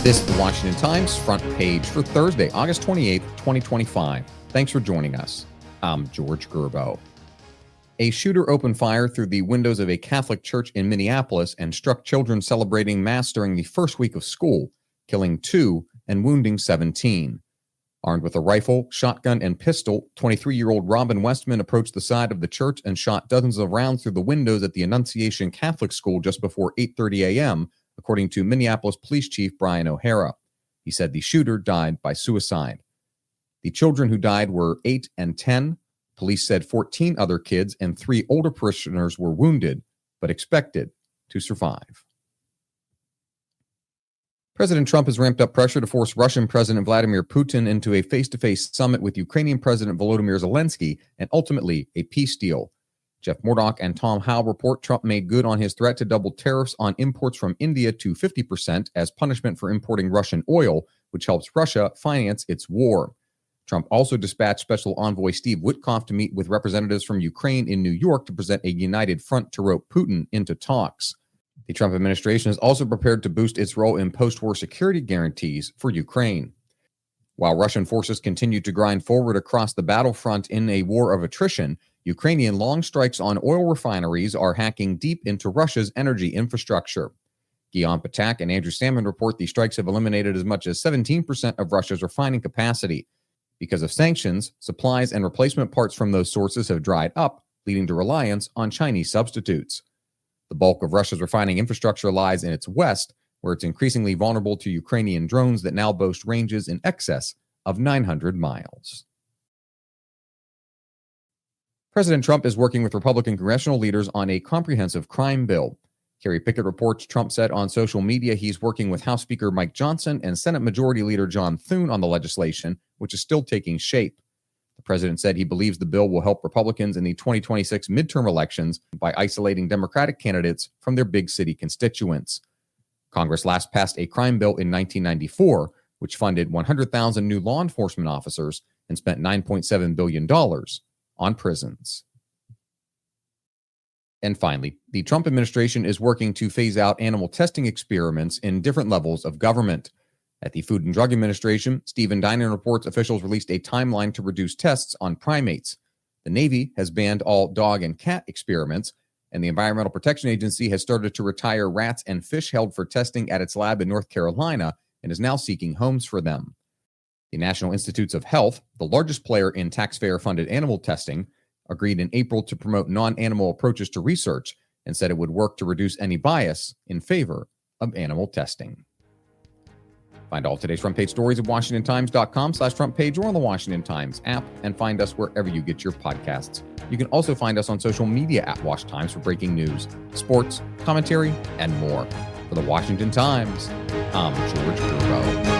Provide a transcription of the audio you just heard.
This is the Washington Times front page for Thursday, August 28th, 2025. Thanks for joining us. I'm George Gerbo. A shooter opened fire through the windows of a Catholic church in Minneapolis and struck children celebrating Mass during the first week of school, killing 2 and wounding 17. Armed with a rifle, shotgun, and pistol, 23-year-old Robin Westman approached the side of the church and shot dozens of rounds through the windows at the Annunciation Catholic School just before 8:30 a.m., according to Minneapolis Police Chief Brian O'Hara. He said the shooter died by suicide. The children who died were 8 and 10. Police said 14 other kids and 3 older parishioners were wounded, but expected to survive. President Trump has ramped up pressure to force Russian President Vladimir Putin into a face-to-face summit with Ukrainian President Volodymyr Zelenskyy and ultimately a peace deal. Jeff Murdoch and Tom Howell report Trump made good on his threat to double tariffs on imports from India to 50% as punishment for importing Russian oil, which helps Russia finance its war. Trump also dispatched Special Envoy Steve Witkoff to meet with representatives from Ukraine in New York to present a united front to rope Putin into talks. The Trump administration is also prepared to boost its role in post-war security guarantees for Ukraine. While Russian forces continue to grind forward across the battlefront in a war of attrition, Ukrainian long strikes on oil refineries are hacking deep into Russia's energy infrastructure. Guillaume Patak and Andrew Salmon report the strikes have eliminated as much as 17% of Russia's refining capacity. Because of sanctions, supplies and replacement parts from those sources have dried up, leading to reliance on Chinese substitutes. The bulk of Russia's refining infrastructure lies in its west, where it's increasingly vulnerable to Ukrainian drones that now boast ranges in excess of 900 miles. President Trump is working with Republican congressional leaders on a comprehensive crime bill. Kerry Pickett reports Trump said on social media he's working with House Speaker Mike Johnson and Senate Majority Leader John Thune on the legislation, which is still taking shape. The president said he believes the bill will help Republicans in the 2026 midterm elections by isolating Democratic candidates from their big city constituents. Congress last passed a crime bill in 1994, which funded 100,000 new law enforcement officers and spent $9.7 billion on prisons. And finally, the Trump administration is working to phase out animal testing experiments in different levels of government. At the Food and Drug Administration, Stephen Dinan reports officials released a timeline to reduce tests on primates. The Navy has banned all dog and cat experiments, and the Environmental Protection Agency has started to retire rats and fish held for testing at its lab in North Carolina and is now seeking homes for them. The National Institutes of Health, the largest player in taxpayer-funded animal testing, agreed in April to promote non-animal approaches to research and said it would work to reduce any bias in favor of animal testing. Find all today's front page stories at WashingtonTimes.com/front page or on the Washington Times app, and find us wherever you get your podcasts. You can also find us on social media at Wash Times for breaking news, sports, commentary, and more. For the Washington Times, I'm George Gerbo.